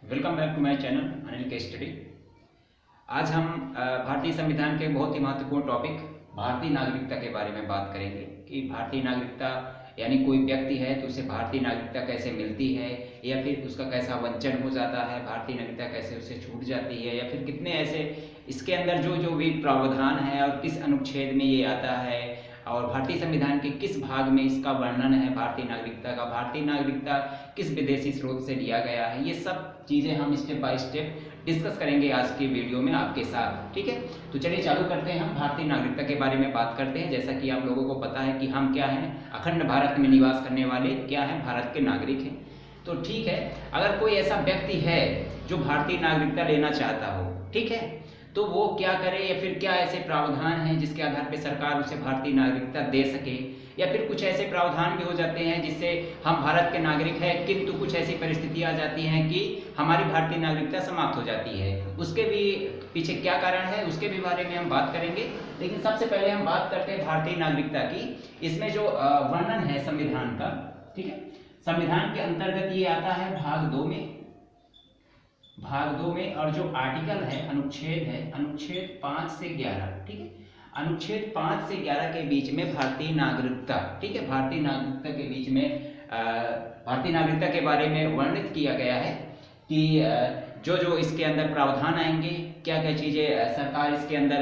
Welcome back to my channel Anil के study. आज हम भारतीय संविधान के बहुत ही महत्वपूर्ण टॉपिक भारतीय नागरिकता के बारे में बात करेंगे कि भारतीय नागरिकता यानी कोई व्यक्ति है तो उसे भारतीय नागरिकता कैसे मिलती है या फिर उसका कैसा वंचन हो जाता है, भारतीय नागरिकता कैसे उसे छूट जाती है या फिर कितने ऐसे इसके अंदर जो जो भी प्रावधान है और किस अनुच्छेद में ये आता है और भारतीय संविधान के किस भाग में इसका वर्णन है भारतीय नागरिकता का, भारतीय नागरिकता किस विदेशी स्रोत से लिया गया है, ये सब चीज़ें हम स्टेप बाय स्टेप डिस्कस करेंगे आज की वीडियो में आपके साथ। ठीक है, तो चलिए चालू करते हैं। हम भारतीय नागरिकता के बारे में बात करते हैं। जैसा कि आप लोगों को पता है कि हम क्या हैं, अखंड भारत में निवास करने वाले क्या हैं, भारत के नागरिक हैं। तो ठीक है, अगर कोई ऐसा व्यक्ति है जो भारतीय नागरिकता लेना चाहता हो, ठीक है, तो वो क्या करे या फिर क्या ऐसे प्रावधान हैं जिसके आधार पर सरकार उसे भारतीय नागरिकता दे सके, या फिर कुछ ऐसे प्रावधान भी हो जाते हैं जिससे हम भारत के नागरिक हैं किंतु कुछ ऐसी परिस्थिति आ जाती हैं कि हमारी भारतीय नागरिकता समाप्त हो जाती है। उसके भी पीछे क्या कारण है उसके भी बारे में हम बात करेंगे। लेकिन सबसे पहले हम बात करते हैं भारतीय नागरिकता की। इसमें जो वर्णन है संविधान का, ठीक है, संविधान के अंतर्गत ये आता है भाग 2 में, और जो आर्टिकल है, अनुच्छेद 5 से 11, ठीक है, अनुच्छेद 5 से 11 के बीच में भारतीय नागरिकता, ठीक है, भारतीय नागरिकता के बीच में भारतीय नागरिकता के बारे में वर्णित किया गया है कि जो जो इसके अंदर प्रावधान आएंगे, क्या क्या चीज़ें सरकार इसके अंदर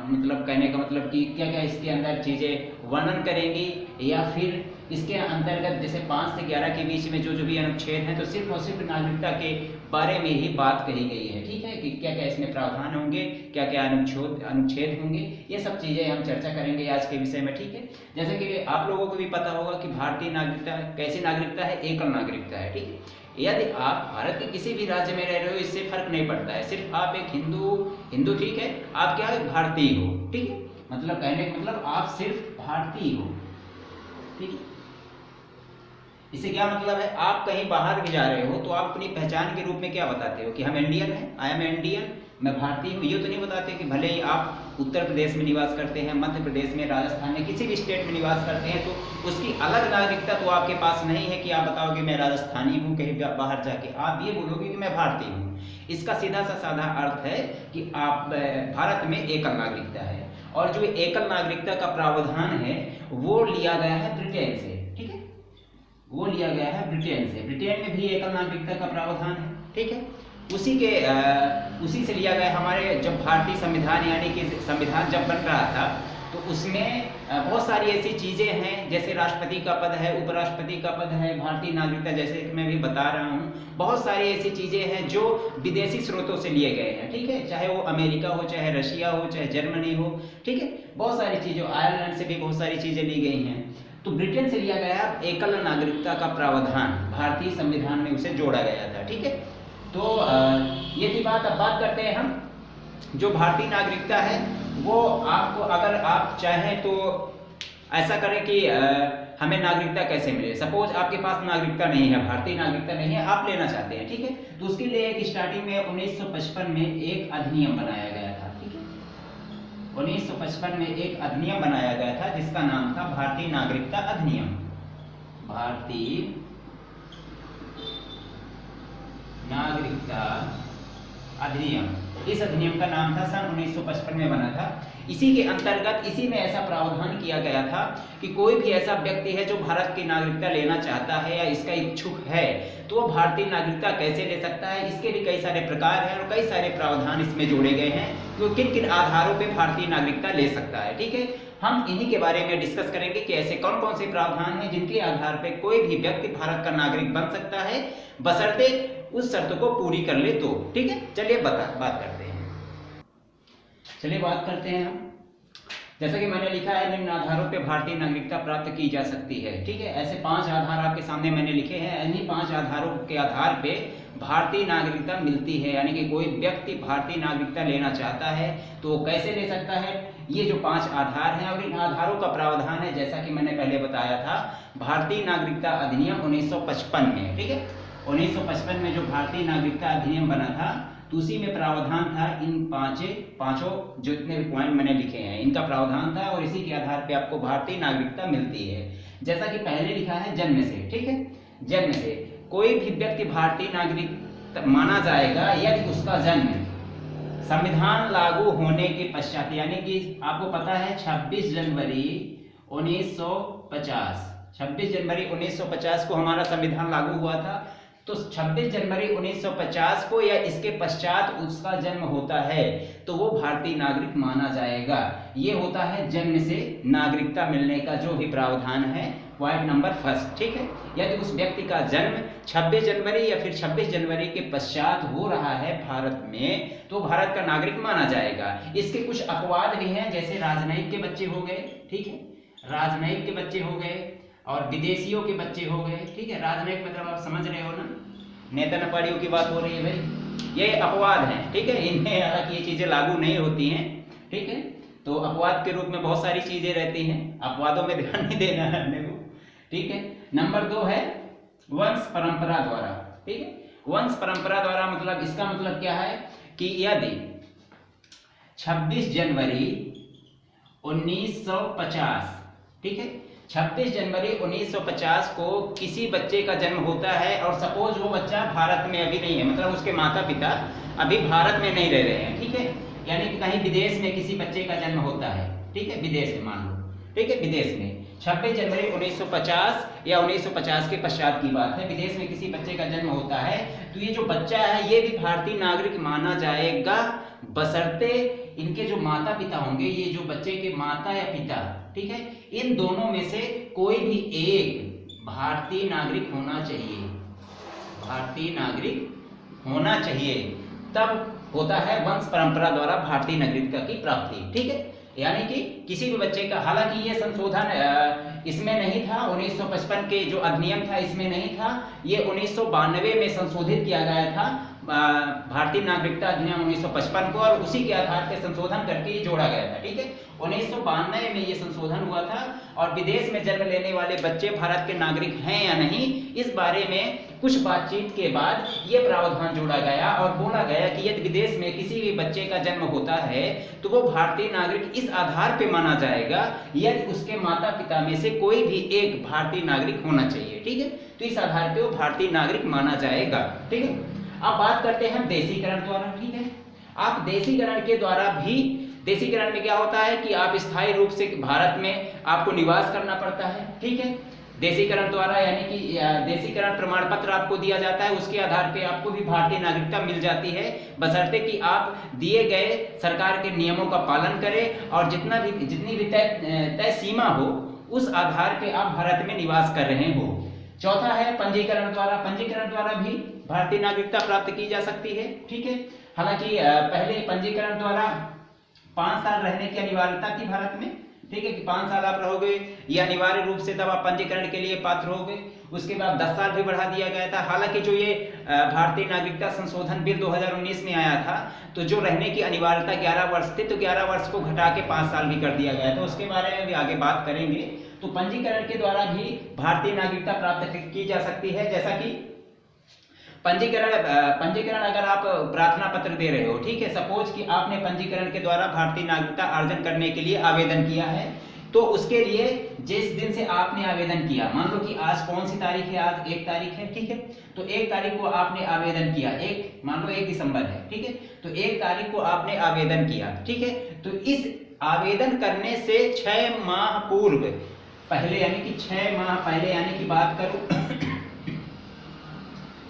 मतलब कहने का मतलब कि क्या क्या इसके अंदर चीज़ें वर्णन करेंगी, या फिर इसके अंतर्गत जैसे 5 से 11 के बीच में जो जो भी अनुच्छेद हैं तो सिर्फ और सिर्फ नागरिकता के बारे में ही बात कही गई है। ठीक है, कि क्या क्या इसमें प्रावधान होंगे, क्या क्या अनुच्छेद होंगे, ये सब चीज़ें हम चर्चा करेंगे आज के विषय में। ठीक है, जैसे कि आप लोगों को भी पता होगा कि भारतीय नागरिकता कैसी नागरिकता है, एकल नागरिकता है। ठीक है, यदि आप भारत के किसी भी राज्य में रह रहे हो इससे फर्क नहीं पड़ता है, सिर्फ आप एक हिंदू ठीक है, आप क्या है, भारतीय हो। ठीक है, मतलब कहने का मतलब आप सिर्फ भारतीय हो। ठीक है, इससे क्या मतलब है, आप कहीं बाहर भी जा रहे हो तो आप अपनी पहचान के रूप में क्या बताते हो कि हम इंडियन हैं, आई एम इंडियन, मैं भारतीय हूँ। ये तो नहीं बताते कि भले ही आप उत्तर प्रदेश में निवास करते हैं, मध्य प्रदेश में, राजस्थान में, किसी भी स्टेट में निवास करते हैं तो उसकी अलग नागरिकता तो आपके पास नहीं है कि आप बताओगे मैं राजस्थानी हूँ, कहीं बाहर जाके आप ये बोलोगे कि मैं भारतीय हूँ। इसका सीधा सा साधा अर्थ है कि आप भारत में एकल नागरिकता है। और जो एकल नागरिकता का प्रावधान है वो लिया गया है ब्रिटेन से। ठीक है, वो लिया गया है ब्रिटेन से। ब्रिटेन में भी एकल नागरिकता का प्रावधान है। ठीक है, उसी से लिया गया। हमारे जब भारतीय संविधान यानी कि संविधान जब बन रहा था तो उसमें बहुत सारी ऐसी चीज़ें हैं, जैसे राष्ट्रपति का पद है, उपराष्ट्रपति का पद है, भारतीय नागरिकता जैसे कि मैं भी बता रहा हूँ, बहुत सारी ऐसी चीज़ें हैं जो विदेशी स्रोतों से लिए गए हैं। ठीक है, चाहे वो अमेरिका हो, चाहे रशिया हो, चाहे जर्मनी हो। ठीक है, बहुत सारी चीज़ें, आयरलैंड से भी बहुत सारी चीज़ें ली गई हैं। तो ब्रिटेन से लिया गया एकल नागरिकता का प्रावधान भारतीय संविधान में उसे जोड़ा गया था। ठीक है, तो ये थी बात। अब बात करते हैं हम जो भारतीय नागरिकता है वो आपको, अगर आप चाहें तो ऐसा करें कि हमें नागरिकता कैसे मिले। सपोज आपके पास नागरिकता नहीं है, भारतीय नागरिकता नहीं है, आप लेना चाहते हैं। ठीक है, तो उसके लिए एक स्टार्टिंग में 1955 में एक अधिनियम बनाया गया था। ठीक है, 1955 में एक अधिनियम बनाया गया था जिसका नाम था भारतीय नागरिकता अधिनियम। भारतीय नागरिकता अधिनियम, इस अधिनियम का नाम था, सन 1955 में बना था। इसी के अंतर्गत इसी में ऐसा प्रावधान किया गया था कि कोई भी ऐसा व्यक्ति है जो भारत की नागरिकता लेना चाहता है या इसका इच्छुक है तो वो भारतीय नागरिकता कैसे ले सकता है। इसके भी कई सारे प्रकार हैं और कई सारे प्रावधान इसमें जोड़े गए हैं कि किन किन आधारों पर भारतीय नागरिकता ले सकता है। ठीक है, हम इन्हीं के बारे में डिस्कस करेंगे कि ऐसे कौन कौन से प्रावधान हैं जिनके आधार पर कोई भी व्यक्ति भारत का नागरिक बन सकता है, बशर्ते उस शर्त को पूरी कर ले तो। ठीक है, चलिए बात करते हैं। चलिए बात करते हैं हम। जैसा कि मैंने लिखा है, निम्न आधारों पे भारतीय नागरिकता प्राप्त की जा सकती है। ठीक है, ऐसे 5 आधार आपके सामने मैंने लिखे हैं। इन्हीं 5 आधारों के आधार पे भारतीय नागरिकता मिलती है, यानी कि कोई व्यक्ति भारतीय नागरिकता लेना चाहता है तो वो कैसे ले सकता है। ये जो 5 आधार हैं और इन आधारों का प्रावधान है, जैसा कि मैंने पहले बताया था, भारतीय नागरिकता अधिनियम 1955 में। ठीक है, 1955 में जो भारतीय नागरिकता अधिनियम बना था तो उसी में प्रावधान था, इन पांचों जो इतने भी पॉइंट मैंने लिखे हैं इनका प्रावधान था और इसी के आधार पे आपको भारतीय नागरिकता मिलती है। जैसा कि पहले लिखा है, जन्म से। ठीक है, जन्म से कोई भी व्यक्ति भारतीय नागरिक माना जाएगा यदि उसका जन्म संविधान लागू होने के पश्चात, यानी कि आपको पता है 26 जनवरी 1950, 26 जनवरी 1950 को हमारा संविधान लागू हुआ था। तो 26 जनवरी 1950 को या इसके पश्चात उसका जन्म होता है तो वो भारतीय नागरिक माना जाएगा। ये होता है जन्म से नागरिकता मिलने का जो भी प्रावधान है, पॉइंट नंबर फर्स्ट, ठीक है। यदि उस व्यक्ति का जन्म 26 जनवरी या फिर 26 जनवरी के पश्चात हो रहा है भारत में तो भारत का नागरिक माना जाएगा। इसके कुछ अपवाद भी हैं, जैसे राजनयिक के बच्चे हो गए, ठीक है, राजनयिक के बच्चे हो गए और विदेशियों के बच्चे हो गए, ठीक है। राजनयिक मतलब आप समझ रहे हो ना, नेता नेपालियों की बात हो रही है भाई, ये अपवाद हैं, ठीक है। इनमें हालांकि ये चीजें लागू नहीं होती हैं, ठीक है। तो अपवाद के रूप में बहुत सारी चीजें रहती हैं, अपवादों में ध्यान नहीं देना है अपने को, ठीक है। नंबर 2 है वंश परंपरा द्वारा, ठीक है। वंश परंपरा द्वारा मतलब इसका मतलब क्या है कि यदि 26 जनवरी 1950, ठीक है, 26 जनवरी 1950 को किसी बच्चे का जन्म होता है और सपोज वो बच्चा भारत में अभी नहीं है, मतलब उसके माता पिता अभी भारत में नहीं रह रहे हैं, ठीक है, यानी कि कहीं विदेश में किसी बच्चे का जन्म होता है, ठीक है, विदेश में मान लो, ठीक है, विदेश में 26 जनवरी 1950 या 1950 के पश्चात की बात है, विदेश में किसी बच्चे का जन्म होता है तो ये जो बच्चा है ये भी भारतीय नागरिक माना जाएगा, बशर्ते इनके जो माता पिता होंगे, ये जो बच्चे के माता या पिता, ठीक है, इन दोनों में से कोई भी एक भारतीय नागरिक होना चाहिए, भारतीय नागरिक होना चाहिए, तब होता है वंश परंपरा द्वारा भारतीय नागरिकता की प्राप्ति, ठीक है। यानी कि किसी भी बच्चे का, हालांकि ये संशोधन इसमें नहीं था, 1955 के जो अधिनियम था इसमें नहीं था, ये 1992 में संशोधित किया गया था भारतीय नागरिकता अधिनियम 1955 को, और उसी के आधार पर संशोधन करके ये जोड़ा गया था, ठीक है। 1992 में ये संशोधन हुआ था और विदेश में जन्म लेने वाले बच्चे भारत के नागरिक हैं या नहीं, इस बारे में कुछ बातचीत के बाद ये प्रावधान जोड़ा गया और बोला गया कि यदि विदेश में किसी भी बच्चे का जन्म होता है तो वो भारतीय नागरिक इस आधार पे माना जाएगा यदि उसके माता पिता में से कोई भी एक भारतीय नागरिक होना चाहिए, ठीक है। तो इस आधार पे वो भारतीय नागरिक माना जाएगा, ठीक है। अब बात करते हैं देशीकरण द्वारा, ठीक है। आप देशीकरण के द्वारा भी, देशीकरण में क्या होता है कि आप स्थायी रूप से भारत में आपको निवास करना पड़ता है, ठीक है। देशीकरण द्वारा यानी कि देशीकरण प्रमाण पत्र आपको दिया जाता है, उसके आधार पे आपको भी भारतीय नागरिकता मिल जाती है, बशर्ते कि आप दिए गए सरकार के नियमों का पालन करें और जितनी भी तय सीमा हो उस आधार पे आप भारत में निवास कर रहे हो। चौथा है पंजीकरण द्वारा, पंजीकरण द्वारा भी भारतीय नागरिकता प्राप्त की जा सकती है, ठीक है। हालांकि पहले पंजीकरण द्वारा 5 साल रहने की अनिवार्यता थी भारत में, ठीक है, कि 5 साल आप रहोगे, ये अनिवार्य रूप से तब आप पंजीकरण के लिए पात्र होगे। उसके बाद 10 साल भी बढ़ा दिया गया था। हालांकि जो ये भारतीय नागरिकता संशोधन बिल 2019 में आया था तो जो रहने की अनिवार्यता 11 वर्ष थी तो 11 वर्ष को घटा के 5 साल भी कर दिया गया था, उसके बारे में भी आगे बात करेंगे। तो पंजीकरण के द्वारा भी भारतीय नागरिकता प्राप्त की जा सकती है, जैसा कि पंजीकरण अगर आप प्रार्थना पत्र दे रहे हो, ठीक है, सपोज कि आपने पंजीकरण के द्वारा भारतीय नागरिकता अर्जन करने के लिए आवेदन किया है, तो उसके लिए जिस दिन से आपने आवेदन किया, मान लो कि आज कौन सी तारीख है, आज 1 तारीख है, ठीक है, तो 1 तारीख को आपने आवेदन किया, मान लो 1 दिसंबर है, ठीक है, तो 1 तारीख को आपने आवेदन किया, ठीक है, तो इस आवेदन करने से 6 माह पूर्व पहले, यानी कि 6 माह पहले, यानी कि बात करूं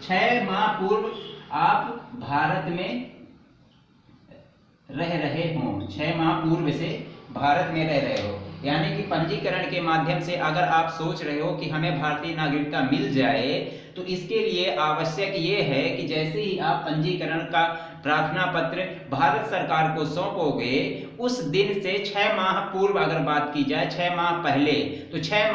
6 माह पूर्व आप भारत में रह रहे हो, 6 माह पूर्व से भारत में रह रहे हो, यानी कि पंजीकरण के माध्यम से अगर आप सोच रहे हो कि हमें भारतीय नागरिकता मिल जाए तो इसके लिए आवश्यक ये है कि जैसे ही आप पंजीकरण का प्रार्थना पत्र भारत सरकार को सौंपोगे उस दिन से 6 माह पूर्व अगर बात की जाए, 6 माह पहले, तो 6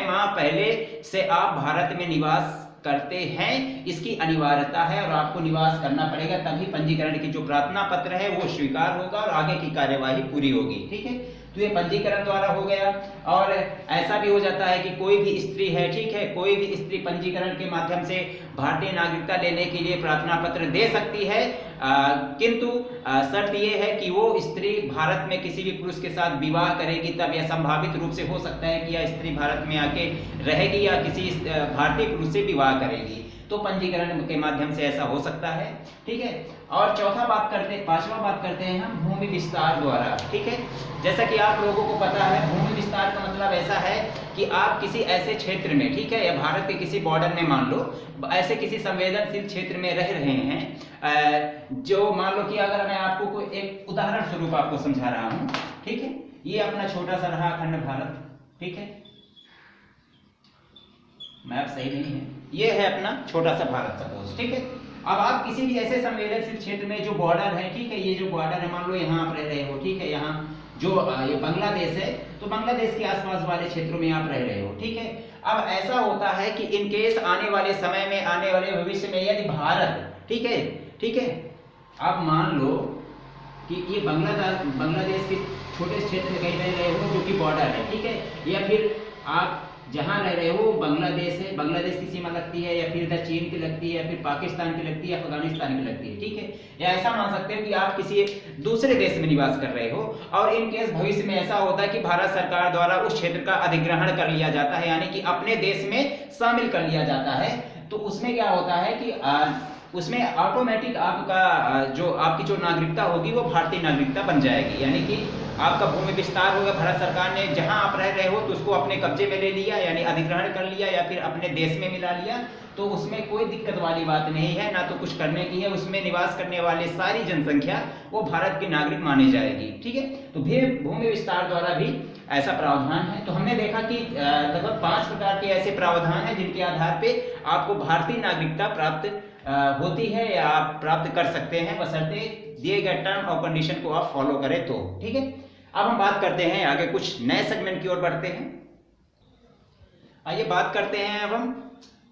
माह पहले से आप भारत में निवास करते हैं, इसकी अनिवार्यता है और आपको निवास करना पड़ेगा, तभी पंजीकरण की जो प्रार्थना पत्र है वो स्वीकार होगा और आगे की कार्यवाही पूरी होगी, ठीक है। तो ये पंजीकरण द्वारा हो गया। और ऐसा भी हो जाता है कि कोई भी स्त्री है, ठीक है, कोई भी स्त्री पंजीकरण के माध्यम से भारतीय नागरिकता लेने के लिए प्रार्थना पत्र दे सकती है, किंतु शर्त यह है कि वो स्त्री भारत में किसी भी पुरुष के साथ विवाह करेगी, तब यह संभावित रूप से हो सकता है कि यह स्त्री भारत में आके रहेगी या किसी भारतीय पुरुष से विवाह करेगी। तो पंजीकरण के माध्यम से ऐसा हो सकता है, ठीक है। और पांचवा बात करते हैं हम भूमि विस्तार द्वारा, ठीक है। जैसा कि आप लोगों को पता है, भूमि विस्तार का मतलब ऐसा है कि आप किसी ऐसे क्षेत्र में, ठीक है, या भारत के किसी बॉर्डर में मान लो ऐसे किसी संवेदनशील क्षेत्र में रह रहे हैं, जो मान लो कि अगर मैं आपको कोई एक उदाहरण स्वरूप आपको समझा रहा हूं, ठीक है, ये अपना छोटा सा रहा अखंड भारत, ठीक है, मैप सही नहीं है, ये है अपना छोटा सा भारत सपोज, ठीक है। अब आप किसी भी ऐसे संवेदनशील क्षेत्र में जो बॉर्डर है, ठीक है, ये जो बॉर्डर है, मान लो यहाँ आप रह रहे हो, ठीक है, यहाँ जो ये बांग्लादेश है, तो बांग्लादेश के आसपास वाले क्षेत्रों में आप रह रहे हो, ठीक है। अब ऐसा होता है कि इन केस आने वाले समय में, आने वाले भविष्य में यदि भारत, ठीक है, आप मान लो कि ये बांग्लादेश के छोटे क्षेत्र में कहीं रह रहे हो जो कि बॉर्डर है, ठीक है, या फिर आप जहां रह रहे हो बांग्लादेश है, बांग्लादेश की सीमा लगती है, या फिर इधर चीन की लगती है, या फिर पाकिस्तान की लगती है, अफगानिस्तान की लगती है, ठीक है, या ऐसा मान सकते हो कि आप किसी दूसरे देश में निवास कर रहे हो और इन केस भविष्य में ऐसा होता है कि भारत सरकार द्वारा उस क्षेत्र का अधिग्रहण कर लिया जाता है, यानी कि अपने देश में शामिल कर लिया जाता है। तो उसमें क्या होता है कि उसमें ऑटोमेटिक आपकी जो नागरिकता होगी वो भारतीय नागरिकता बन जाएगी, यानी कि आपका भूमि विस्तार होगा, भारत सरकार ने जहां आप रह रहे हो तो उसको अपने कब्जे में ले लिया, यानी अधिग्रहण कर लिया या फिर अपने देश में मिला लिया, तो उसमें कोई दिक्कत वाली बात नहीं है, ना तो कुछ करने की है। उसमें निवास करने वाले सारी जनसंख्या वो भारत की नागरिक मानी जाएगी, ठीक है। तो भूमि विस्तार द्वारा भी ऐसा प्रावधान है। तो हमने देखा कि लगभग 5 प्रकार के ऐसे प्रावधान हैं जिनके आधार पे आपको भारतीय नागरिकता प्राप्त होती है या आप प्राप्त कर सकते हैं, बशर्ते दिए गए टर्म और कंडीशन को आप फॉलो करें तो, ठीक है। अब हम बात करते हैं आगे, कुछ नए सेगमेंट की ओर बढ़ते हैं। आइए बात करते हैं अब हम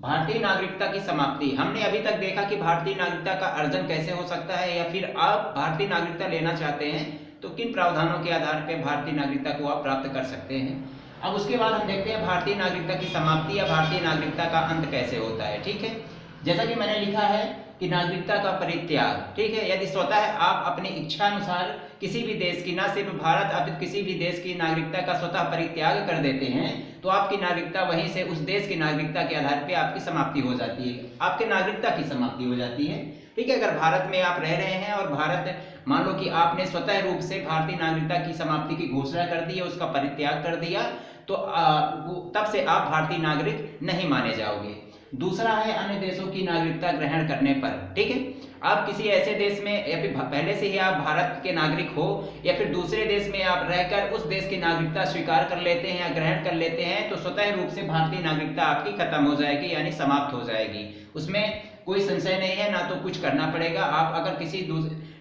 भारतीय नागरिकता की समाप्ति। हमने अभी तक देखा कि भारतीय नागरिकता का अर्जन कैसे हो सकता है, या फिर आप भारतीय नागरिकता लेना चाहते हैं तो किन प्रावधानों के आधार पर भारतीय नागरिकता को आप प्राप्त कर सकते हैं। अब उसके बाद हम देखते हैं भारतीय नागरिकता की समाप्ति या भारतीय नागरिकता का अंत कैसे होता है, ठीक है। जैसा कि मैंने लिखा है कि नागरिकता का परित्याग, ठीक है, यदि स्वतः आप अपनी इच्छा अनुसार किसी भी देश की, ना सिर्फ भारत अपितु किसी भी देश की नागरिकता का स्वतः परित्याग कर देते हैं तो आपकी नागरिकता वहीं से उस देश की नागरिकता के आधार पे आपकी समाप्ति हो जाती है, आपके नागरिकता की समाप्ति हो जाती है, ठीक है। अगर भारत में आप रह रहे हैं और भारत मान लो कि आपने स्वतः रूप से भारतीय नागरिकता की समाप्ति की घोषणा कर दी है, उसका परित्याग कर दिया, तो तब से आप भारतीय नागरिक नहीं माने जाओगे। दूसरा है अन्य देशों की नागरिकता ग्रहण करने पर, ठीक है। आप किसी ऐसे देश में या फिर पहले से ही आप भारत के नागरिक हो या फिर दूसरे देश में आप रहकर उस देश की नागरिकता स्वीकार कर लेते हैं या ग्रहण कर लेते हैं, तो स्वतः रूप से भारतीय नागरिकता आपकी खत्म हो जाएगी, यानी समाप्त हो जाएगी। उसमें कोई संशय नहीं है, ना तो कुछ करना पड़ेगा। आप अगर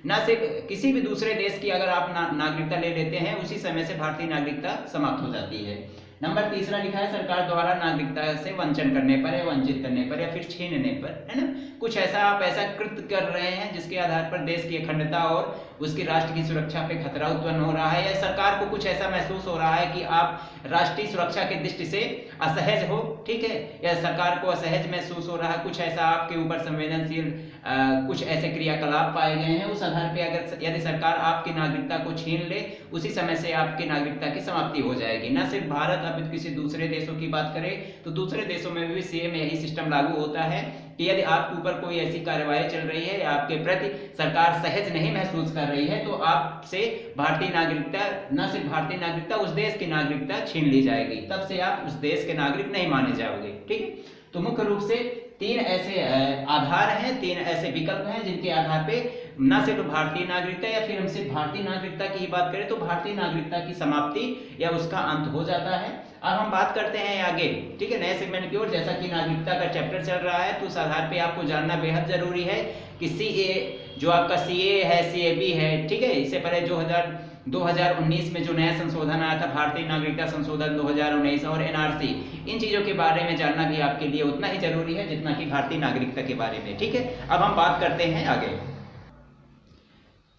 ना सिर्फ किसी भी दूसरे देश की अगर आप नागरिकता ले लेते हैं, उसी समय से भारतीय नागरिकता समाप्त हो जाती है। नंबर तीसरा लिखा है सरकार द्वारा नागरिकता से वंचन करने पर या वंचित करने पर या फिर छीनने पर, है ना। कुछ ऐसा आप ऐसा कृत्य कर रहे हैं जिसके आधार पर देश की अखंडता और उसकी राष्ट्र की सुरक्षा पे खतरा उत्पन्न हो रहा है, या सरकार को कुछ ऐसा महसूस हो रहा है कि आप राष्ट्रीय सुरक्षा की दृष्टि से असहज हो, ठीक है, या सरकार को असहज महसूस हो रहा है, कुछ ऐसा आपके ऊपर संवेदनशील कुछ ऐसे क्रियाकलाप पाए गए हैं, उस आधार पे अगर यदि सरकार आपकी नागरिकता को छीन ले, उसी समय से आपकी नागरिकता की समाप्ति हो जाएगी। न सिर्फ भारत अपितु किसी दूसरे देशों की बात करें तो दूसरे देशों में भी सेम यही सिस्टम लागू होता है कि यदि आपके ऊपर कोई ऐसी कार्रवाई चल रही है या आपके प्रति सरकार सहज नहीं महसूस कर रही है, तो आपसे भारतीय नागरिकता, न सिर्फ भारतीय नागरिकता, उस देश की नागरिकता छीन ली जाएगी, तब से आप उस देश के नागरिक नहीं माने जाओगे, ठीक है। तो मुख्य रूप से 3 ऐसे आधार हैं, 3 ऐसे विकल्प हैं जिनके आधार पे न सिर्फ भारतीय नागरिकता या फिर हम सिर्फ भारतीय नागरिकता की बात करें तो भारतीय नागरिकता की समाप्ति या उसका अंत हो जाता है। अब हम बात करते हैं आगे, ठीक है, नए सेगमेंट की ओर। जैसा कि नागरिकता का चैप्टर चल रहा है तो उस आधार पे आपको जानना बेहद जरूरी है कि सीए जो आपका सीए है, सीएबी है, ठीक है, इससे पहले 2019 में जो नया संशोधन आया था भारतीय नागरिकता संशोधन 2019 और एनआरसी, इन चीजों के बारे में जानना भी आपके लिए उतना ही जरूरी है जितना कि भारतीय नागरिकता के बारे में, ठीक है। अब हम बात करते हैं आगे।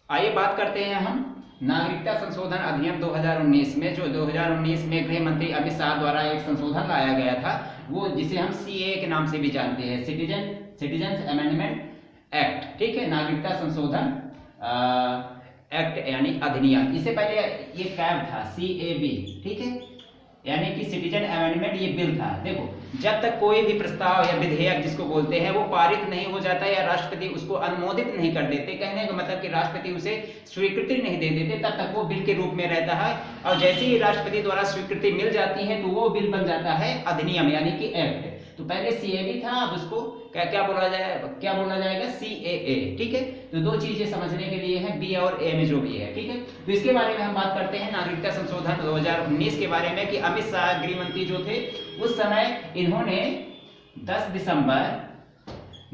आइए बात करते हैं हम नागरिकता संशोधन अधिनियम 2019 में, जो 2019 में गृह मंत्री अमित शाह द्वारा एक संशोधन लाया गया था, वो जिसे हम सीए के नाम से भी जानते हैं, सिटीजन्स अमेंडमेंट एक्ट, ठीक है, नागरिकता संशोधन एक्ट यानी अधिनियम। इससे पहले ये कैब था CAB, ठीक है, यानी कि सिटीजन अमेंडमेंट ये बिल था। देखो, जब तक कोई भी प्रस्ताव या विधेयक जिसको बोलते हैं वो पारित नहीं हो जाता या राष्ट्रपति उसको अनुमोदित नहीं कर देते, कहने का मतलब कि राष्ट्रपति उसे स्वीकृति नहीं दे देते, तब तक वो बिल के रूप में रहता है। और जैसे ही राष्ट्रपति द्वारा स्वीकृति मिल जाती है तो वो बिल बन जाता है अधिनियम यानी कि एक्ट। तो पहले सीएबी था, अब उसको क्या बोला जाएगा सीएए। ठीक है, तो दो चीजें समझने के लिए हैं, बी और ए में जो भी है। ठीक है, तो इसके बारे में हम बात करते हैं नागरिकता संशोधन 2019 के बारे में कि अमित शाह गृह मंत्री जो थे उस समय इन्होंने 10 दिसंबर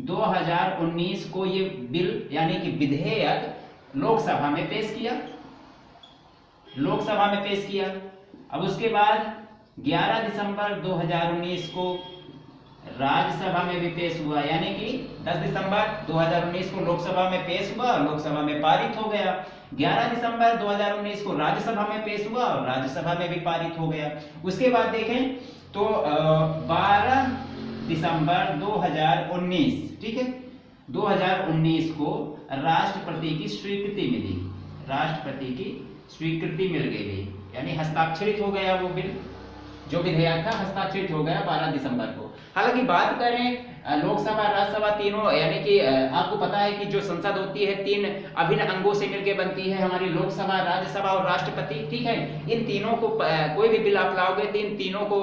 2019 को ये बिल यानी कि विधेयक लोकसभा में पेश किया। अब उसके बाद 11 दिसंबर 2019 को राज्यसभा में भी पेश हुआ, यानी कि 10 दिसंबर 2019 को लोकसभा में पेश हुआ, लोकसभा में पारित हो गया। 11 दिसंबर 2019 को राज्यसभा में पेश हुआ और राज्यसभा में भी पारित हो गया। उसके बाद देखें तो 12 दिसंबर 2019, ठीक है, 2019 को राष्ट्रपति की स्वीकृति मिल गई, यानी हस्ताक्षरित हो गया वो बिल, जो विधेयक था हस्ताक्षरित हो गया 12 दिसंबर को। हालांकि बात करें लोकसभा राज्यसभा तीनों, यानी कि आपको पता है कि जो संसद होती है 3 अभिन्न अंगों से मिलकर बनती है, हमारी लोकसभा, राज्यसभा और राष्ट्रपति। ठीक है, इन तीनों को कोई भी बिल आप लाओगे तो इन तीनों को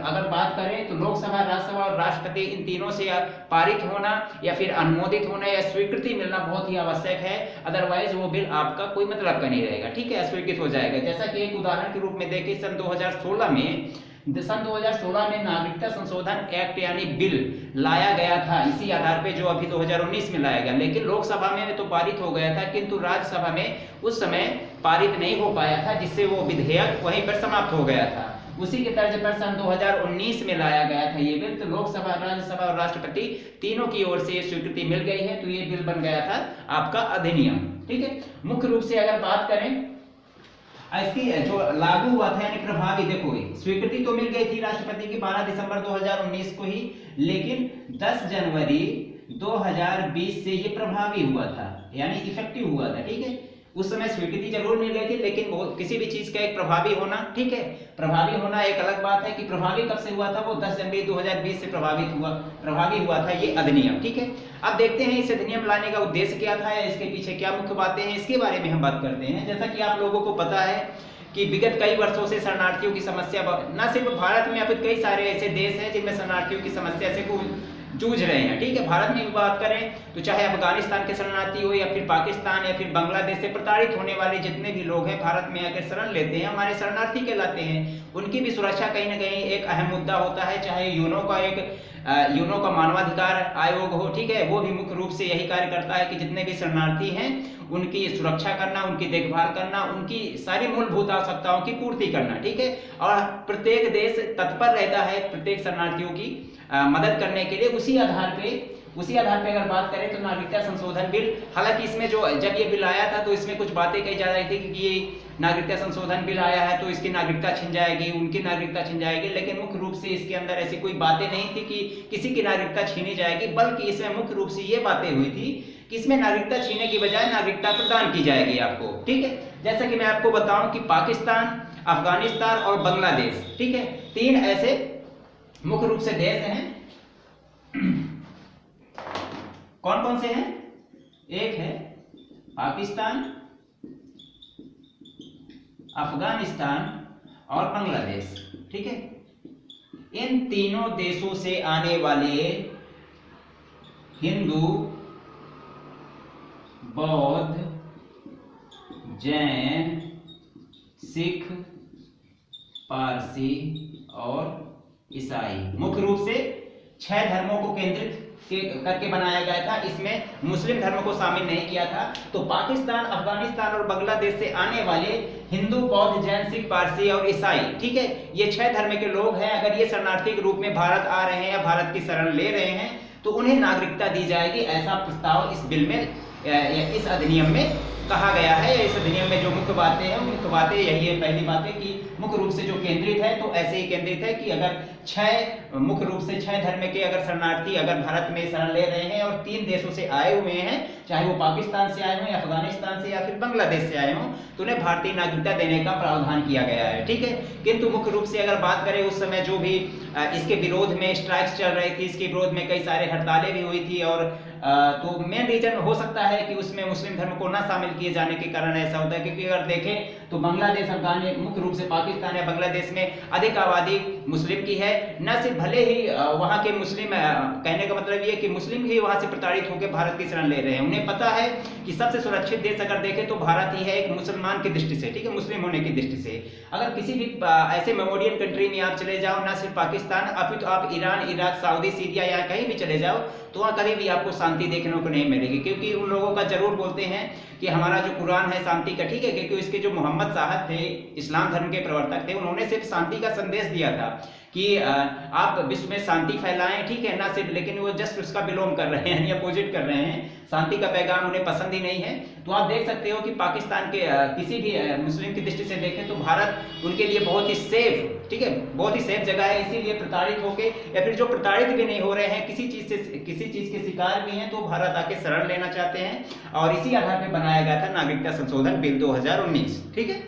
अगर बात करें तो लोकसभा, राज्यसभा और राष्ट्रपति, इन तीनों से पारित होना या फिर अनुमोदित होना या स्वीकृति मिलना बहुत ही आवश्यक है, अदरवाइज वो बिल आपका कोई मतलब का नहीं रहेगा। ठीक है, अस्वीकृत हो जाएगा। जैसा कि एक उदाहरण के रूप में देखें, सन 2016 में नागरिकता संशोधन एक्ट यानी बिल लाया गया था, इसी आधार पे जो अभी 2019 में लाया गया, लेकिन लोकसभा में तो पारित हो गया था, किंतु राज्यसभा में उस समय पारित नहीं हो पाया था, जिससे वो विधेयक वहीं पर समाप्त हो गया था। उसी के तर्ज पर सन 2019 में लाया गया था ये बिल, तो लोकसभा, राज्यसभा और राष्ट्रपति तीनों की ओर से स्वीकृति मिल गई है, तो ये बिल बन गया था आपका अधिनियम। ठीक है, मुख्य रूप से अगर बात करें इसकी जो लागू हुआ था यानी प्रभावी, देखो स्वीकृति तो मिल गई थी राष्ट्रपति की 12 दिसंबर 2019 को ही, लेकिन 10 जनवरी 2020 से ये प्रभावी हुआ था, यानी इफेक्टिव हुआ था। ठीक है, उस समय स्वीकृति जरूर मिल गई थी, लेकिन किसी भी चीज का एक प्रभावी होना, ठीक है, प्रभावी होना एक अलग बात है कि प्रभावी कब से हुआ था, वो 10 जनवरी 2020 से प्रभावी हुआ था ये अधिनियम। ठीक है, अब देखते हैं इस अधिनियम लाने का उद्देश्य क्या था या इसके पीछे क्या मुख्य बातें हैं, इसके बारे में हम बात करते हैं। जैसा कि आप लोगों को पता है कि विगत कई वर्षों से शरणार्थियों की समस्या न सिर्फ भारत में, अभी कई सारे ऐसे देश हैं जिनमें शरणार्थियों की समस्या से जूझ रहे हैं। ठीक है, भारत में भी बात करें तो चाहे अफगानिस्तान के शरणार्थी हो या फिर पाकिस्तान या फिर बांग्लादेश से प्रताड़ित होने वाले जितने भी लोग हैं, भारत में आकर शरण लेते हैं, हमारे शरणार्थी कहलाते हैं। उनकी भी सुरक्षा कहीं ना कहीं एक अहम मुद्दा होता है, चाहे यूनो का मानवाधिकार आयोग हो, ठीक है, वो भी मुख्य रूप से यही कार्य करता है कि जितने भी शरणार्थी हैं उनकी सुरक्षा करना, उनकी देखभाल करना, उनकी सारी मूलभूत आवश्यकताओं की पूर्ति करना। ठीक है, और प्रत्येक देश तत्पर रहता है प्रत्येक शरणार्थियों की मदद करने के लिए। उसी आधार पे अगर बात करें तो नागरिकता संशोधन बिल, हालांकि इसमें जब ये बिल आया था तो इसमें कुछ बातें कही जा रही थी कि ये नागरिकता संशोधन बिल आया है तो इसकी नागरिकता छिन जाएगी, उनकी नागरिकता छिन जाएगी, लेकिन मुख्य रूप से इसके अंदर ऐसी कोई बातें नहीं थी कि किसी की नागरिकता छीनी जाएगी, बल्कि इसमें मुख्य रूप से ये बातें हुई थी कि इसमें नागरिकता छीनने की बजाय नागरिकता प्रदान की जाएगी आपको। ठीक है, जैसा कि मैं आपको बताऊं कि पाकिस्तान, अफगानिस्तान और बांग्लादेश, ठीक है, 3 ऐसे मुख्य रूप से देश हैं। कौन कौन से हैं? एक है पाकिस्तान, अफगानिस्तान और बांग्लादेश। ठीक है, इन तीनों देशों से आने वाले हिंदू, बौद्ध, जैन, सिख, पारसी और ईसाई, मुख्य रूप से 6 धर्मों को केंद्रित करके बनाया गया था। इसमें मुस्लिम धर्म को शामिल नहीं किया था। तो पाकिस्तान, अफगानिस्तान और बांग्लादेश से आने वाले हिंदू, बौद्ध, जैन, सिख, पारसी और ईसाई, ठीक है, ये 6 धर्म के लोग हैं। अगर ये शरणार्थी के रूप में भारत आ रहे हैं या भारत की शरण ले रहे हैं तो उन्हें नागरिकता दी जाएगी, ऐसा प्रस्ताव इस बिल में इस अधिनियम में कहा गया है। इस अधिनियम में जो मुख्य बातें हैं, मुख्य बातें यही है। पहली बात है कि मुख्य रूप से जो केंद्रित है तो ऐसे ही केंद्रित है कि अगर मुख्य रूप से 6 धर्म के अगर शरणार्थी अगर भारत में शरण ले रहे हैं और 3 देशों से आए हुए हैं, चाहे वो पाकिस्तान से आए हों या अफगानिस्तान से या फिर बांग्लादेश से आए हों, तो उन्हें भारतीय नागरिकता देने का प्रावधान किया गया है, ठीक है। किंतु मुख्य रूप से अगर बात करें उस समय जो भी इसके विरोध में स्ट्राइक्स चल रही थी, इसके विरोध में कई सारे हड़तालें भी हुई थी, और तो मेन रीजन हो सकता है कि उसमें मुस्लिम धर्म को ना शामिल किए जाने के कारण ऐसा होता है। क्योंकि अगर देखें तो बांग्लादेश, अफगानिस्तान, मुख्य रूप से पाकिस्तान या बांग्लादेश में अधिक आबादी मुस्लिम की है। न सिर्फ भले ही वहाँ के मुस्लिम, कहने का मतलब ये कि मुस्लिम ही वहाँ से प्रताड़ित होकर भारत की शरण ले रहे हैं। उन्हें पता है कि सबसे सुरक्षित देश अगर देखें तो भारत ही है, एक मुसलमान की दृष्टि से, ठीक है, मुस्लिम होने की दृष्टि से। अगर किसी भी ऐसे मेमोरियल कंट्री में आप चले जाओ, ना सिर्फ पाकिस्तान, अभी तो आप ईरान, इराक, सऊदी, सीरिया या कहीं भी चले जाओ, तो वहाँ कभी भी आपको शांति देखने को नहीं मिलेगी। क्योंकि उन लोगों का जरूर बोलते हैं कि हमारा जो कुरान है शांति का, ठीक है, क्योंकि इसके जो मोहम्मद साहब थे, इस्लाम धर्म के प्रवर्तक थे, उन्होंने सिर्फ शांति का संदेश दिया था कि आप विश्व में शांति फैलाएं, ठीक है, ना सिर्फ, लेकिन वो जस्ट उसका बिलोंग कर रहे हैं या अपोजिट कर रहे हैं। शांति का पैगाम उन्हें पसंद ही नहीं है। तो आप देख सकते हो कि पाकिस्तान के किसी भी मुस्लिम की दृष्टि से देखें तो भारत उनके लिए बहुत ही सेफ, ठीक है, बहुत ही सेफ जगह है। इसीलिए प्रताड़ित होके या फिर जो प्रताड़ित भी नहीं हो रहे हैं, किसी चीज के शिकार भी हैं, तो भारत आके शरण लेना चाहते हैं। और इसी आधार पर बनाया गया था नागरिकता संशोधन बिल 2019, ठीक है।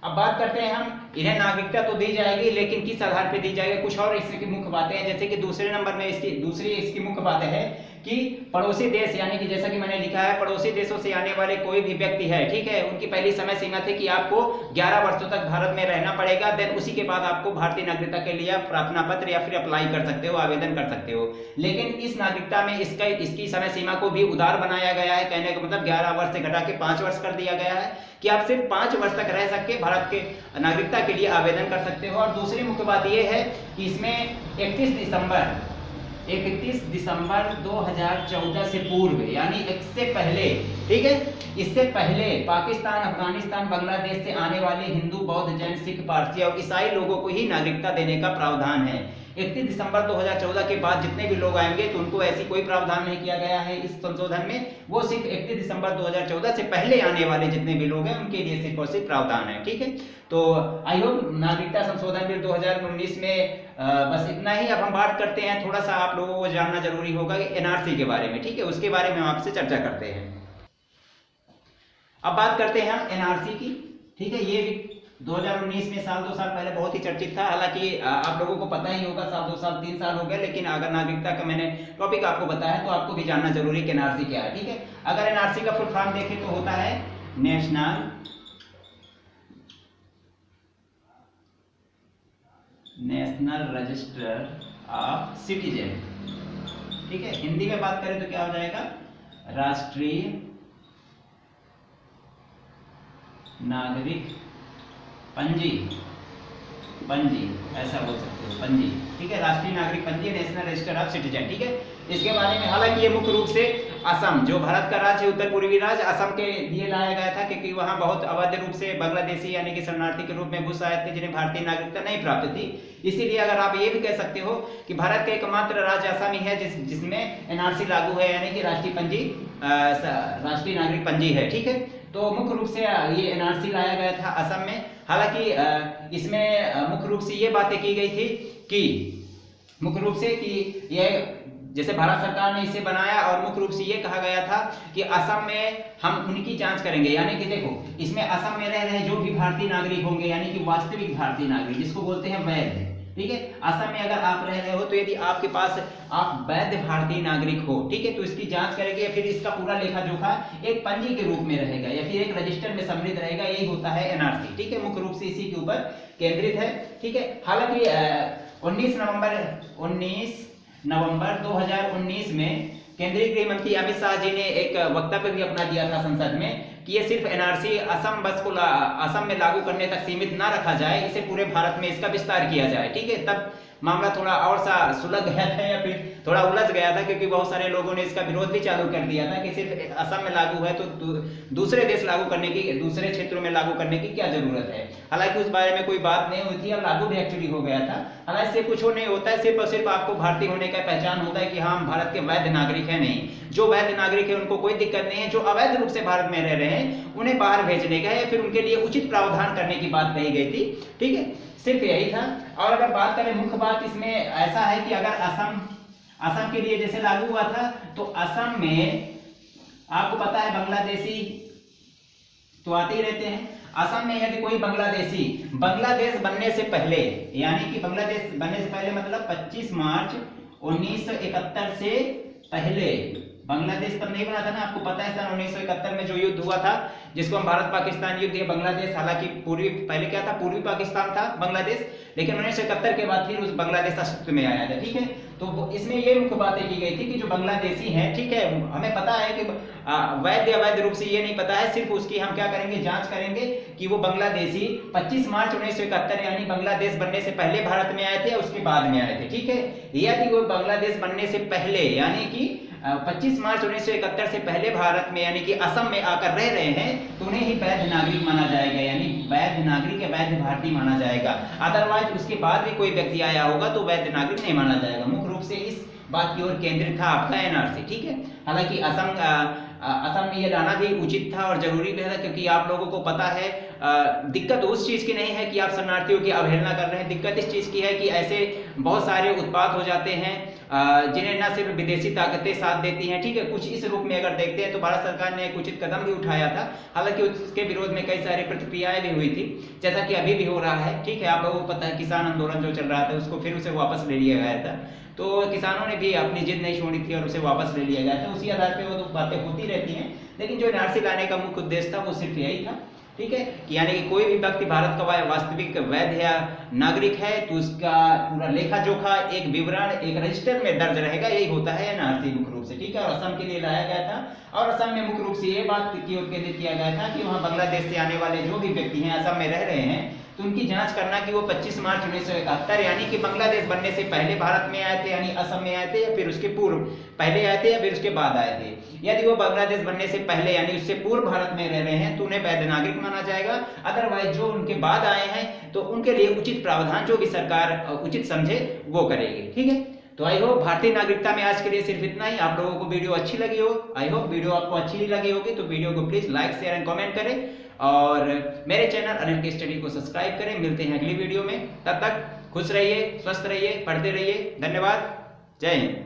अब बात करते हैं हम, इन्हें नागरिकता तो दी जाएगी, लेकिन किस आधार पर दी जाएगी, कुछ और इसकी मुख्य बातें हैं। जैसे कि दूसरे नंबर में इसकी मुख्य बातें है कि पड़ोसी देश, यानी कि जैसा कि मैंने लिखा है, पड़ोसी देशों से आने वाले कोई भी व्यक्ति है, ठीक है, उनकी पहली समय सीमा थी कि आपको 11 वर्षों तक भारत में रहना पड़ेगा। देन उसी के बाद आपको भारतीय नागरिकता के लिए प्रार्थना पत्र या फिर अप्लाई कर सकते हो, आवेदन कर सकते हो। लेकिन इस नागरिकता में इसकी समय सीमा को भी उदार बनाया गया है। कहने का मतलब 11 वर्ष से घटा के 5 वर्ष कर दिया गया है कि आप सिर्फ 5 वर्ष तक रह सके भारत के नागरिकता के लिए आवेदन कर सकते हो। और दूसरी मुख्य बात यह है कि इसमें 31 दिसंबर 2014 से पूर्व, यानी इससे पहले, ठीक है, इससे पहले पाकिस्तान, अफगानिस्तान, बांग्लादेश से आने वाले हिंदू, बौद्ध, जैन, सिख, पारसी और ईसाई लोगों को ही नागरिकता देने का प्रावधान है। 31 दिसंबर 2014 के बाद जितने भी लोग आएंगे तो उनको ऐसी कोई प्रावधान नहीं किया गया है इस संशोधन में। वो सिर्फ 31 दिसंबर 2014 से पहले आने वाले जितने भी लोग हैं उनके लिए सिर्फ और सिर्फ प्रावधान है, ठीक है। तो आई होप नागरिकता संशोधन बिल 2019 में बस इतना ही। अब हम बात करते हैं, थोड़ा सा आप लोगों को जानना जरूरी होगा कि एनआरसी के बारे में, ठीक है, उसके बारे में हम आपसे चर्चा करते हैं। अब बात करते हैं हम एनआरसी की, ठीक है। ये भी 2019 में साल 2 साल पहले बहुत ही चर्चित था। हालांकि आप लोगों को पता ही होगा, साल 2 साल 3 साल हो गए, लेकिन अगर नागरिकता का मैंने टॉपिक आपको बताया तो आपको भी जानना जरूरी है कि एनआरसी क्या है, ठीक है। अगर एनआरसी का फुल फॉर्म देखें तो होता है नेशनल रजिस्टर ऑफ सिटीजन, ठीक है। हिंदी में बात करें तो क्या हो जाएगा, राष्ट्रीय नागरिक पंजी, ऐसा बोल सकते हो, पंजी, ठीक है, राष्ट्रीय नागरिक पंजी, नेशनल रजिस्टर ऑफ सिटीजन, ठीक है। इसके बारे में हालांकि ये मुख्य रूप से असम, जो भारत का राज्य है, उत्तर पूर्वी राज्य असम के लिए लाया गया था, क्योंकि वहाँ बहुत अवैध रूप से बांग्लादेशी यानी कि शरणार्थी के रूप में घुस आए थे जिन्हें भारतीय नागरिकता नहीं प्राप्त थी। इसीलिए अगर आप ये भी कह सकते हो कि भारत का एकमात्र राज्य असम ही है जिसमें एनआरसी लागू है, यानी कि राष्ट्रीय नागरिक पंजी है, ठीक है। तो मुख्य रूप से ये एनआरसी लाया गया था असम में। हालांकि इसमें मुख्य रूप से ये बातें की गई थी कि मुख्य रूप से कि ये जैसे भारत सरकार ने इसे बनाया और मुख्य रूप से ये कहा गया था कि असम में हम उनकी जांच करेंगे, यानी कि देखो इसमें असम में रह रहे जो भी भारतीय नागरिक होंगे, यानी कि वास्तविक भारतीय नागरिक जिसको बोलते हैं वैध, ठीक है। असम में अगर आप रह रहे हो तो यदि आपके पास आप वैध भारतीय नागरिक हो, ठीक है, तो इसकी जांच करेंगे या फिर इसका पूरा लेखा जोखा एक पंजी के रूप में रहेगा या फिर एक रजिस्टर में सम्मिलित रहेगा। यही होता है एनआरसी, ठीक है, मुख्य रूप से इसी के ऊपर केंद्रित है, ठीक है। हालांकि 19 नवंबर 2019 में केंद्रीय गृह मंत्री अमित शाह जी ने एक वक्तव्य भी अपना दिया था संसद में कि ये सिर्फ एनआरसी असम में लागू करने तक सीमित ना रखा जाए, इसे पूरे भारत में इसका विस्तार किया जाए, ठीक है। तब मामला थोड़ा और सा सुलझ गया था या फिर थोड़ा उलझ गया था, क्योंकि बहुत सारे लोगों ने इसका विरोध भी चालू कर दिया था कि सिर्फ असम में लागू है तो दूसरे देश लागू करने की, दूसरे क्षेत्रों में लागू करने की क्या जरूरत है। हालांकि उस बारे में कोई बात नहीं हुई थी और लागू भी एक्चुअली हो गया था। हालांकि इससे कुछ नहीं होता है, सिर्फ और सिर्फ आपको भारतीय होने का पहचान होता है कि हाँ हम भारत के वैध नागरिक है। नहीं, जो वैध नागरिक है उनको कोई दिक्कत नहीं है, जो अवैध रूप से भारत में रह रहे हैं उन्हें बाहर भेजने का या फिर उनके लिए उचित प्रावधान करने की बात कही गई थी। ठीक है, सिर्फ यही था। और अगर बात करें मुख्य बात इसमें ऐसा है कि अगर असम के लिए जैसे लागू हुआ था तो असम में आपको पता है बांग्लादेशी तो आते ही रहते हैं। असम में यदि कोई बांग्लादेशी बांग्लादेश बनने से पहले, यानी कि बांग्लादेश बनने से पहले मतलब 25 मार्च 1971 से पहले, बांग्लादेश तब नहीं बना था ना, आपको पता है सन 1971 में जो युद्ध हुआ था जिसको हम भारत पाकिस्तान युद्ध या बांग्लादेश, हालांकि पूर्वी पहले क्या था, पूर्वी पाकिस्तान था बांग्लादेश, लेकिन 1971 के बाद फिर उस बांग्लादेश अस्तित्व में आया था। ठीक है, तो इसमें ये मुख्य बातें की गई थी कि जो बांग्लादेशी हैं, ठीक है, हमें पता है कि वैध या अवैध रूप से ये नहीं पता है, सिर्फ उसकी हम क्या करेंगे, जांच करेंगे कि वो बांग्लादेशी 25 मार्च 1971 यानी बांग्लादेश बनने से पहले भारत में आए थे या उसके बाद में आए थे। ठीक है, यदि वो बांग्लादेश बनने से पहले यानी कि 25 मार्च 1971 से पहले भारत में यानी कि असम में आकर रह रहे हैं तो उन्हें ही वैध नागरिक माना जाएगा, यानी वैध नागरिक या वैध भारतीय माना जाएगा। अदरवाइज उसके बाद भी कोई व्यक्ति आया होगा तो वैध नागरिक नहीं माना जाएगा। मुख्य रूप से इस बात की ओर केंद्रित था आपका एनआरसी। ठीक है, हालांकि असम में ये लाना भी उचित था और जरूरी भी था, क्योंकि आप लोगों को पता है दिक्कत उस चीज की नहीं है कि आप शरणार्थियों की अवहेलना कर रहे हैं, दिक्कत इस चीज की है कि ऐसे बहुत सारे उत्पाद हो जाते हैं जिन्हें न सिर्फ विदेशी ताकतें साथ देती हैं। ठीक है, कुछ इस रूप में अगर देखते हैं तो भारत सरकार ने एक उचित कदम भी उठाया था, हालांकि उसके विरोध में कई सारी प्रतिक्रियाएं भी हुई थी, जैसा कि अभी भी हो रहा है। ठीक है, आप लोगों को पता है किसान आंदोलन जो चल रहा था उसको फिर उसे वापस ले लिया गया था, तो किसानों ने भी अपनी जिद नहीं छोड़ी थी और उसे वापस ले लिया गया था। उसी आधार पर वो तो बातें होती रहती हैं, लेकिन जो एनआरसी लाने का मुख्य उद्देश्य था वो सिर्फ यही था। ठीक है, कि यानी कि कोई भी व्यक्ति भारत का वास्तविक वैध या नागरिक है तो उसका पूरा लेखा जोखा एक विवरण एक रजिस्टर में दर्ज रहेगा, यही होता है एनआरसी मुख्य रूप से। ठीक है, और असम के लिए लाया गया था और असम में मुख्य रूप से ये बात की ओर केंद्रित किया गया था कि वहाँ बांग्लादेश से आने वाले जो भी व्यक्ति हैं असम में रह रहे हैं तो उनकी जांच करना कि वो 25 मार्च 1971 यानी कि बांग्लादेश बनने से पहले भारत में आए थे यानी असम में आए थे या फिर उसके पूर्व पहले आए थे या फिर उसके बाद आए थे। यदि वो बांग्लादेश बनने से पहले यानी उससे पूर्व भारत में रह रहे हैं तो उन्हें वैध नागरिक माना जाएगा। अदरवाइज जो उनके बाद आए हैं तो उनके लिए उचित प्रावधान जो भी सरकार उचित समझे वो करेगी। ठीक है, तो आई होप भारतीय नागरिकता में आज के लिए सिर्फ इतना ही। आप लोगों को वीडियो अच्छी लगी हो, आई होप वीडियो आपको अच्छी लगी होगी, तो वीडियो को please like share and comment करें और मेरे चैनल अनिल के स्टडी को सब्सक्राइब करें। मिलते हैं अगली वीडियो में, तब तक खुश रहिए, स्वस्थ रहिए, पढ़ते रहिए। धन्यवाद, जय हिंद।